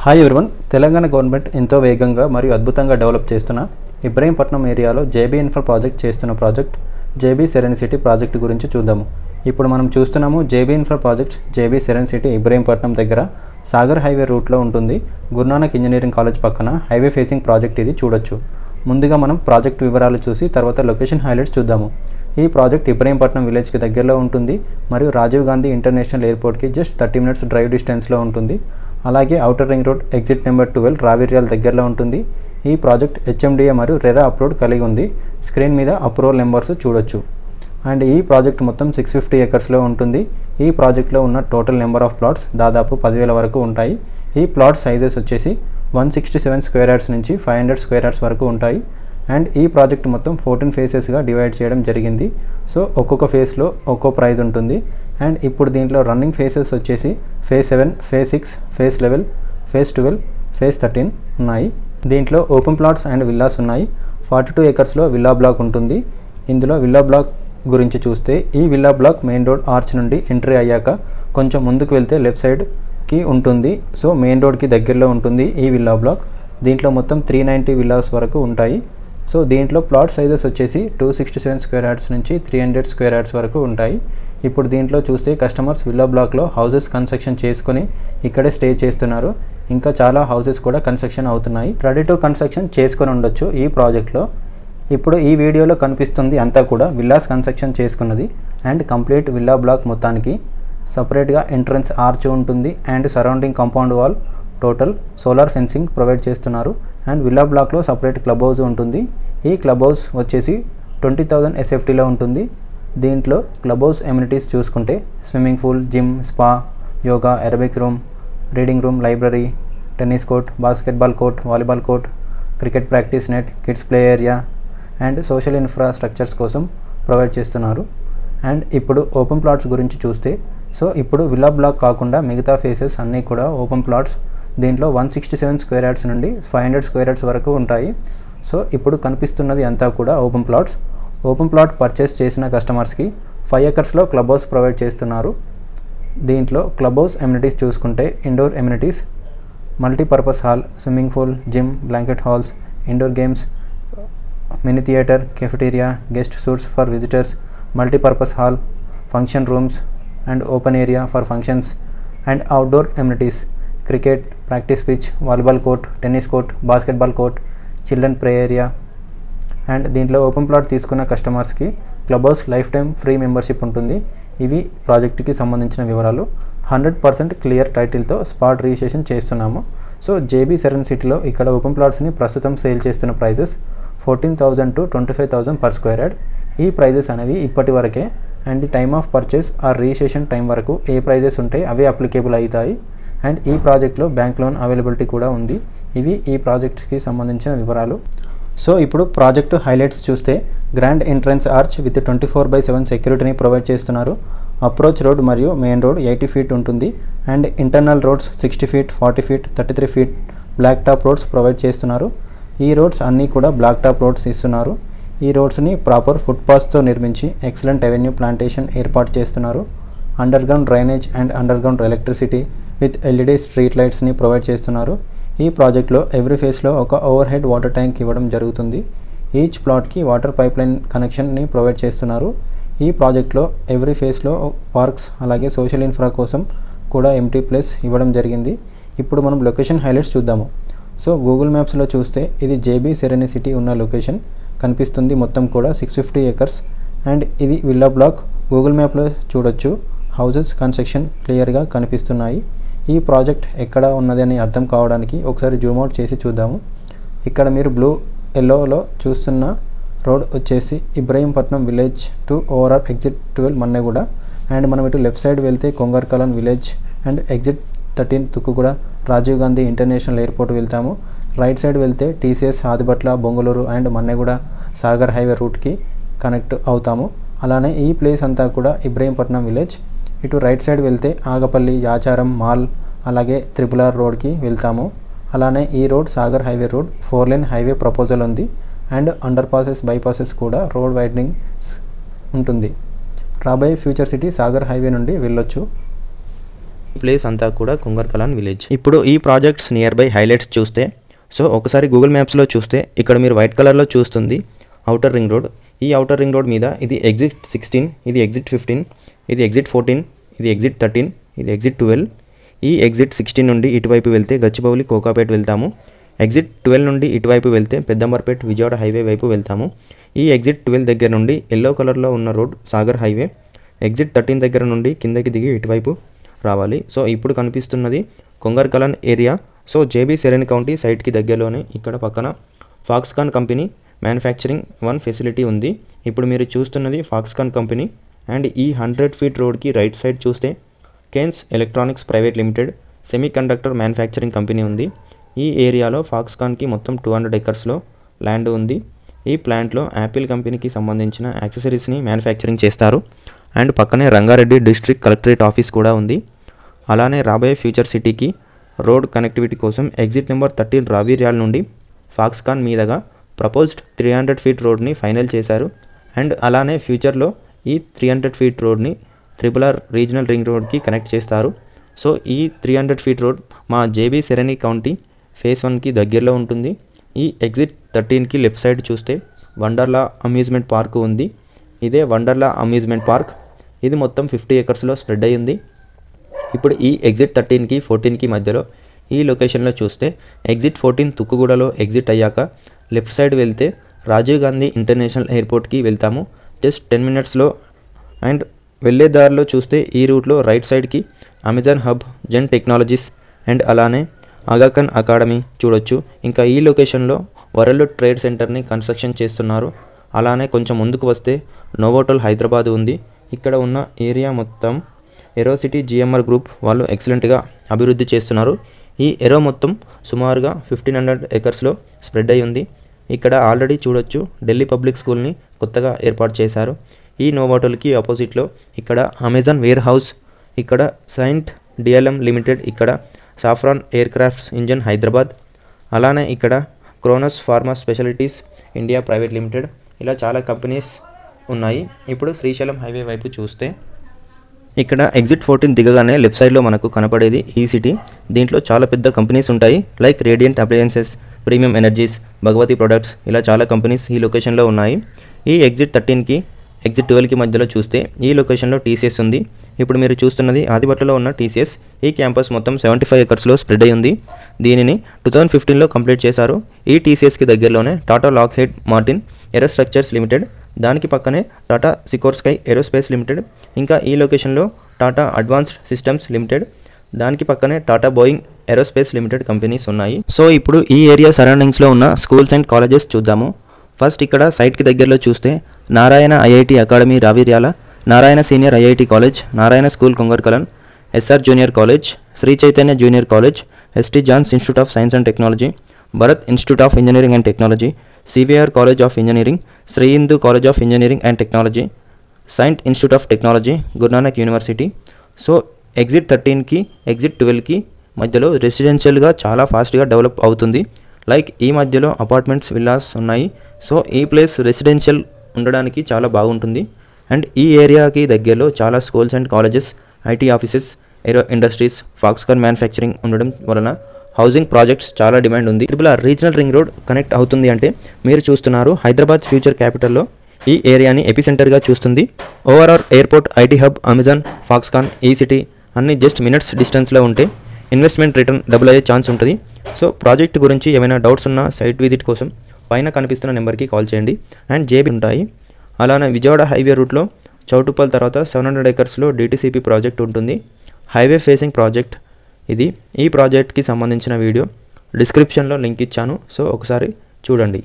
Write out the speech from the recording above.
Hi everyone, Telangana government ఎంతో వేగంగా మరియు అద్భుతంగా డెవలప్ చేస్తున్న ఇబ్రహీంపట్నం ఏరియాలో జేబీ ఇన్ఫ్రా ప్రాజెక్ట్ చేస్తున్న project JB serene city project గురించి చూద్దాము. ఇప్పుడు మనం చూస్తున్నాము JB infra project JB serene city Ibrahimpatnam దగ్గర సాగర్ హైవే రూట్లో ఉంటుంది. గురునానక్ ఇంజనీరింగ్ కాలేజ్ పక్కన హైవే ఫేసింగ్ ప్రాజెక్ట్ ఇది చూడొచ్చు. ముందుగా మనం ప్రాజెక్ట్ వివరాలు చూసి తర్వాత లొకేషన్ హైలైట్స్ చూద్దాము. ఈ ప్రాజెక్ట్ ఇబ్రహీంపట్నం విలేజ్కి దగ్గరలో ఉంటుంది మరియు రాజీవ్ గాంధీ ఇంటర్నేషనల్ ఎయిర్పోర్ట్కి జస్ట్ 30 minutes డ్రైవ్ డిస్టెన్స్లో ఉంటుంది. అలాగే outer ring road exit number 12 Raviryal దగ్గరలో ఉంటుంది. ఈ ప్రాజెక్ట్ హెచ్ఎండిఏ మరియు రెరా అప్రూవ్డ్ కలిగి ఉంది. స్క్రీన్ మీద అప్రూవల్ నెంబర్స్ చూడొచ్చు. అండ్ ఈ ప్రాజెక్ట్ మొత్తం 650 acresలో ఉంటుంది. ఈ ప్రాజెక్ట్లో ఉన్న టోటల్ నెంబర్ ఆఫ్ ప్లాట్స్ దాదాపు 10,000 వరకు ఉంటాయి. ఈ ప్లాట్ సైజెస్ వచ్చేసి 167 square yards నుంచి 500 square yards వరకు ఉంటాయి. అండ్ ఈ ప్రాజెక్ట్ మొత్తం 14 phases డివైడ్ చేయడం జరిగింది. సో ఒక్కొక్క ఫేజ్లో ఒక్కో ప్రైజ్ ఉంటుంది. అండ్ ఇప్పుడు దీంట్లో రన్నింగ్ ఫేసెస్ వచ్చేసి phase 7, phase 6, phase 11, phase 12, phase 13 ఉన్నాయి. దీంట్లో ఓపెన్ ప్లాట్స్ అండ్ విల్లాస్ ఉన్నాయి. 42 acresలో విల్లా బ్లాక్ ఉంటుంది. ఇందులో విల్లా బ్లాక్ గురించి చూస్తే ఈ villa block main road arch నుండి ఎంట్రీ అయ్యాక కొంచెం ముందుకు వెళ్తే లెఫ్ట్ సైడ్కి ఉంటుంది. సో మెయిన్ రోడ్కి దగ్గరలో ఉంటుంది ఈ విల్లా బ్లాక్. దీంట్లో మొత్తం 390 విల్లాస్ వరకు ఉంటాయి. సో దీంట్లో ప్లాట్ సైజెస్ వచ్చేసి 267 square yards నుంచి 300 square yards వరకు ఉంటాయి. ఇప్పుడు దీంట్లో చూస్తే కస్టమర్స్ విల్లా బ్లాక్లో హౌసెస్ కన్స్ట్రక్షన్ చేసుకొని ఇక్కడే స్టే చేస్తున్నారు. ఇంకా చాలా హౌసెస్ కూడా కన్స్ట్రక్షన్ అవుతున్నాయి. రెడీ టు కన్స్ట్రక్షన్ చేసుకొని ఉండొచ్చు ఈ ప్రాజెక్ట్లో. ఇప్పుడు ఈ వీడియోలో కనిపిస్తుంది అంతా కూడా విల్లాస్ కన్స్ట్రక్షన్ చేసుకున్నది. అండ్ కంప్లీట్ విల్లా బ్లాక్ మొత్తానికి సపరేట్గా ఎంట్రన్స్ ఆర్చ్ ఉంటుంది. And surrounding compound wall, total solar fencing provide చేస్తున్నారు. అండ్ విల్లా బ్లాక్లో సపరేట్ క్లబ్ హౌస్ ఉంటుంది. ఈ క్లబ్ హౌస్ వచ్చేసి 20,000 SFTలో ఉంటుంది. దీంట్లో క్లబ్ హౌస్ ఎమ్యూనిటీస్ చూసుకుంటే swimming pool, gym, spa, yoga, Arabic room, reading room, library, tennis court, basketball court, volleyball court, cricket practice net, kids play area and social infrastructures కోసం provide చేస్తున్నారు. And ఇప్పుడు open plots గురించి చూస్తే so ఇప్పుడు villa black కాకుండా మిగతా faces అన్నీ కూడా ఓపెన్ ప్లాట్స్. దీంట్లో 167 square yards నుండి 500 square yards వరకు ఉంటాయి. సో ఇప్పుడు కనిపిస్తున్నది అంతా కూడా open plots. Open plot purchase చేసిన కస్టమర్స్కి 5 acresలో క్లబ్ హౌస్ ప్రొవైడ్ చేస్తున్నారు. దీంట్లో క్లబ్ హౌస్ ఎమ్యూనిటీస్ చూసుకుంటే indoor amenities, multipurpose hall, swimming pool, gym, blanket halls, indoor games, mini theatre, cafeteria, guest suites for visitors, multipurpose hall, function rooms and open area for functions and outdoor amenities, cricket practice pitch, volleyball court, tennis court, basketball court, children play area. And దీంట్లో open plot తీసుకున్న కస్టమర్స్కి club house life time free membership ఉంటుంది. ఇవి ప్రాజెక్టుకి సంబంధించిన వివరాలు. 100% clear టైటిల్తో spot registration చేస్తున్నాము. సో జేబీ సెరెన్ సిటీలో ఇక్కడ ఓపెన్ ప్లాట్స్ని ప్రస్తుతం సేల్ చేస్తున్న prices 14,000 to 25,000 per square yard. ఈ ప్రైజెస్ అనేవి ఇప్పటి వరకే. And time of purchase or registration time వరకు ఏ ప్రైజెస్ ఉంటే అవే అప్లికేబుల్ అవుతాయి. అండ్ ఈ ప్రాజెక్ట్లో బ్యాంక్ లోన్ అవైలబిలిటీ కూడా ఉంది. ఇవి ఈ ప్రాజెక్ట్కి సంబంధించిన వివరాలు. సో ఇప్పుడు ప్రాజెక్టు హైలైట్స్ చూస్తే గ్రాండ్ ఎంట్రన్స్ ఆర్చ్ విత్ 24/7 సెక్యూరిటీని ప్రొవైడ్ చేస్తున్నారు. అప్రోచ్ రోడ్ మరియు మెయిన్ రోడ్ 80 feet ఉంటుంది. And internal roads 60 feet, 40 feet, 33 feet block top roads provide చేస్తున్నారు. ఈ రోడ్స్ అన్నీ కూడా బ్లాక్ టాప్ రోడ్స్ ఇస్తున్నారు. ఈ రోడ్స్ని ప్రాపర్ ఫుట్పాత్స్తో నిర్మించి ఎక్సలెంట్ అవెన్యూ ప్లాంటేషన్ ఏర్పాటు చేస్తున్నారు. Underground drainage and underground electricity with LED street లైట్స్ని ప్రొవైడ్ చేస్తున్నారు. ఈ ప్రాజెక్ట్లో ఎవ్రీ ఫేస్లో ఒక ఓవర్ హెడ్ వాటర్ ట్యాంక్ ఇవ్వడం జరుగుతుంది. ఈచ్ ప్లాట్కి వాటర్ పైప్ లైన్ కనెక్షన్ని ప్రొవైడ్ చేస్తున్నారు. ఈ ప్రాజెక్ట్లో ఎవ్రీ ఫేస్లో పార్క్స్ అలాగే సోషల్ ఇన్ఫ్రా కోసం కూడా ఎంటీ ప్లేస్ ఇవ్వడం జరిగింది. ఇప్పుడు మనం లొకేషన్ హైలైట్స్ చూద్దాము. సో గూగుల్ మ్యాప్స్లో చూస్తే ఇది జేబీ సెరెన్ సిటీ ఉన్న లొకేషన్ కనిపిస్తుంది. మొత్తం కూడా 650 acres. అండ్ ఇది విల్లా బ్లాక్. గూగుల్ మ్యాప్లో చూడొచ్చు హౌసెస్ కన్స్ట్రక్షన్ క్లియర్గా కనిపిస్తున్నాయి. ఈ ప్రాజెక్ట్ ఎక్కడ ఉన్నదని అర్థం కావడానికి ఒకసారి జూమ్ అవుట్ చేసి చూద్దాము. ఇక్కడ మీరు బ్లూ ఎల్లోలో చూస్తున్న రోడ్ వచ్చేసి Ibrahimpatnam village to overall exit 12 Manneguda. And మనం ఇటు లెఫ్ట్ సైడ్ వెళ్తే Kongarkalan village and exit 13 Tukkuguda Rajiv Gandhi international airport వెళ్తాము. రైట్ సైడ్ వెళ్తే TCS Adibatla, Bongaluru and Manneguda Sagar highway రూట్కి కనెక్ట్ అవుతాము. అలానే ఈ ప్లేస్ అంతా కూడా ఇబ్రహీంపట్నం విలేజ్. ఇటు రైట్ సైడ్ వెళ్తే ఆగపల్లి, యాచారం, మాల్ అలాగే RRR రోడ్కి వెళ్తాము. అలానే ఈ road Sagar highway road 4 lane highway proposal ఉంది. అండ్ అండర్ పాసెస్, బైపాసెస్ కూడా రోడ్ వైడనింగ్ ఉంటుంది. రాబోయే ఫ్యూచర్ సిటీ సాగర్ హైవే నుండి వెళ్ళొచ్చు. ప్లేస్ అంతా కూడా కుంగర్కలాన్ విలేజ్. ఇప్పుడు ఈ ప్రాజెక్ట్స్ నియర్ బై హైలైట్స్ చూస్తే, సో ఒకసారి గూగుల్ మ్యాప్స్లో చూస్తే ఇక్కడ మీరు వైట్ కలర్లో చూస్తుంది అవుటర్ రింగ్ రోడ్. ఈ అవుటర్ రింగ్ రోడ్ మీద ఇది ఎగ్జిట్ 16, ఇది ఎగ్జిట్ 15, ఇది ఎగ్జిట్ 14, ఇది ఎగ్జిట్ 13, ఇది ఎగ్జిట్ 12. ఈ ఎగ్జిట్ 16 నుండి ఇటువైపు వెళ్తే గచ్చిబౌలి కోకాపేట్ వెళ్తాము. ఎగ్జిట్ 12 నుండి ఇటువైపు వెళ్తే పెద్దంబర్పేట్ విజయవాడ హైవే వైపు వెళ్తాము. ఈ ఎగ్జిట్ 12 దగ్గర నుండి ఎల్లో కలర్లో ఉన్న రోడ్ సాగర్ హైవే. ఎగ్జిట్ 13 దగ్గర నుండి కిందకి దిగి ఇటువైపు రావాలి. సో ఇప్పుడు కనిపిస్తున్నది Kongarkalan area. So JB serene county సైట్కి దగ్గరలోనే ఇక్కడ పక్కన ఫాక్స్కాన్ కంపెనీ మ్యానుఫ్యాక్చరింగ్ 1 ఫెసిలిటీ ఉంది. ఇప్పుడు మీరు చూస్తున్నది ఫాక్స్కాన్ కంపెనీ. అండ్ ఈ 100 ఫీట్ రోడ్కి రైట్ సైడ్ చూస్తే Kaynes electronics private limited semiconductor manufacturing company ఉంది. ఈ ఏరియాలో ఫాక్స్కాన్కి మొత్తం 200 ఎకర్స్లో ల్యాండ్ ఉంది. ఈ ప్లాంట్లో యాపిల్ కంపెనీకి సంబంధించిన యాక్సెసరీస్ని మ్యానుఫ్యాక్చరింగ్ చేస్తారు. అండ్ పక్కనే రంగారెడ్డి డిస్ట్రిక్ట్ కలెక్టరేట్ ఆఫీస్ కూడా ఉంది. అలానే రాబోయే ఫ్యూచర్ సిటీకి రోడ్ కనెక్టివిటీ కోసం ఎగ్జిట్ నెంబర్ 13 రావిర్యాల్ నుండి ఫాక్స్కాన్ మీదుగా ప్రపోజ్డ్ 300 ఫీట్ రోడ్ని ఫైనల్ చేశారు. అండ్ అలానే ఫ్యూచర్లో ఈ 300 ఫీట్ రోడ్ని RRR రీజనల్ రింగ్ రోడ్కి కనెక్ట్ చేస్తారు. సో ఈ 300 ఫీట్ రోడ్ మా జేబీ సెరెన్ కౌంటీ ఫేజ్ 1కి దగ్గరలో ఉంటుంది. ఈ ఎగ్జిట్ 13కి లెఫ్ట్ సైడ్ చూస్తే వండర్లా అమ్యూజ్మెంట్ పార్క్ ఉంది. ఇదే వండర్లా అమ్యూజ్మెంట్ పార్క్. ఇది మొత్తం 50 ఎకర్స్లో స్ప్రెడ్ అయ్యింది. ఇప్పుడు ఈ ఎగ్జిట్ 13కి 14కి మధ్యలో ఈ లొకేషన్లో చూస్తే ఎగ్జిట్ 14 తుక్కుగూడలో ఎగ్జిట్ అయ్యాక లెఫ్ట్ సైడ్ వెళ్తే రాజీవ్ గాంధీ ఇంటర్నేషనల్ ఎయిర్పోర్ట్కి వెళ్తాము. జస్ట్ 10 మినిట్స్లో. అండ్ వెళ్ళే దారిలో చూస్తే ఈ రూట్లో రైట్ సైడ్కి Amazon hub, Zen technologies and అలానే ఆగాఖాన్ అకాడమీ చూడొచ్చు. ఇంకా ఈ లొకేషన్లో వరల్డ్ ట్రేడ్ సెంటర్ని కన్స్ట్రక్షన్ చేస్తున్నారు. అలానే కొంచెం ముందుకు వస్తే నోవోటల్ హైదరాబాద్ ఉంది. ఇక్కడ ఉన్న ఏరియా మొత్తం ఏరోసిటీ జిఎంఆర్ గ్రూప్ వాళ్ళు ఎక్సలెంట్గా అభివృద్ధి చేస్తున్నారు. ఈ ఏరో మొత్తం సుమారుగా 1500 ఎకర్స్లో స్ప్రెడ్ అయి ఉంది. ఇక్కడ ఆల్రెడీ చూడొచ్చు ఢిల్లీ పబ్లిక్ స్కూల్ని కొత్తగా ఏర్పాటు చేశారు. ఈ నోవోటల్కి ఆపోజిట్లో ఇక్కడ అమెజాన్ వేర్ హౌస్, ఇక్కడ సైంట్ డిఎల్ఎం లిమిటెడ్, ఇక్కడ saffron air crafts engine Hyderabad, అలానే ఇక్కడ Cronus pharma specialities India private limited, ఇలా చాలా కంపెనీస్ ఉన్నాయి. ఇప్పుడు శ్రీశైలం హైవే వైపు చూస్తే ఇక్కడ ఎగ్జిట్ 14 దిగగానే లెఫ్ట్ సైడ్లో మనకు కనపడేది ఈ సిటీ. దీంట్లో చాలా పెద్ద కంపెనీస్ ఉంటాయి. Like Radiant appliances, premium energies, Bhagwati products, ఇలా చాలా కంపెనీస్ ఈ లొకేషన్లో ఉన్నాయి. ఈ ఎగ్జిట్ 13కి ఎగ్జిట్ 12కి మధ్యలో చూస్తే ఈ లొకేషన్లో టీసీఎస్ ఉంది. ఇప్పుడు మీరు చూస్తున్నది ఆదిబట్లలో ఉన్న టీసీఎస్. ఈ క్యాంపస్ మొత్తం 75 ఎకర్స్లో స్ప్రెడ్ అయి ఉంది. దీనిని 2015లో కంప్లీట్ చేశారు. ఈ టీసీఎస్కి దగ్గరలోనే టాటా లాక్హెడ్ మార్టిన్ ఏరోస్ట్రక్చర్స్ లిమిటెడ్, దానికి పక్కనే టాటా సికోర్స్కై ఏరోస్పేస్ లిమిటెడ్, ఇంకా ఈ లొకేషన్లో టాటా అడ్వాన్స్డ్ సిస్టమ్స్ లిమిటెడ్, దానికి పక్కనే Tata Boeing aerospace limited companies ఉన్నాయి. సో ఇప్పుడు ఈ ఏరియా సరౌండింగ్స్లో ఉన్న స్కూల్స్ అండ్ కాలేజెస్ చూద్దాము. ఫస్ట్ ఇక్కడ సైట్కి దగ్గరలో చూస్తే Narayana IIT academy Raviryala, Narayana senior IIT college, Narayana school Kongarakalan, SR junior college, Sri Chaitanya junior college, St John's institute of science and technology, Bharat institute of engineering and technology, CVR college of engineering, Sri Hindu college of engineering and technology, saint institute of technology, Guru Nanak university. So exit 13కి exit 12కి మధ్యలో రెసిడెన్షియల్గా చాలా ఫాస్ట్గా develop అవుతుంది. Like ఈ మధ్యలో apartments, villas ఉన్నాయి. సో ఈ ప్లేస్ రెసిడెన్షియల్ ఉండడానికి చాలా బాగుంటుంది. అండ్ ఈ ఏరియాకి దగ్గరలో చాలా schools and colleges, IT offices, aero industries, Foxconn manufacturing ఉండడం వలన హౌసింగ్ ప్రాజెక్ట్స్ చాలా డిమాండ్ ఉంది. RRR regional ring road connect అవుతుంది అంటే మీరు చూస్తున్నారు హైదరాబాద్ ఫ్యూచర్ క్యాపిటల్లో ఈ ఏరియాని ఎపిసెంటర్గా చూస్తుంది. Overall airport, IT hub, Amazon, Foxconn, ఈ సిటీ అన్ని జస్ట్ మినిట్స్ డిస్టెన్స్లో ఉంటే ఇన్వెస్ట్మెంట్ రిటర్న్ డబుల్ అయ్యే ఛాన్స్ ఉంటుంది. సో ప్రాజెక్ట్ గురించి ఏమైనా డౌట్స్ ఉన్నా సైట్ విజిట్ కోసం పైన కనిపిస్తున్న నెంబర్కి కాల్ చేయండి. అండ్ జేబీ ఉంటాయి. అలానే విజయవాడ హైవే రూట్లో చౌటుప్పల్ తర్వాత 700 ఎకర్స్లో డిటిసిపి ప్రాజెక్ట్ ఉంటుంది. హైవే ఫేసింగ్ ప్రాజెక్ట్ ఇది. ఈ ప్రాజెక్ట్కి సంబంధించిన వీడియో డిస్క్రిప్షన్లో లింక్ ఇచ్చాను. సో ఒకసారి చూడండి.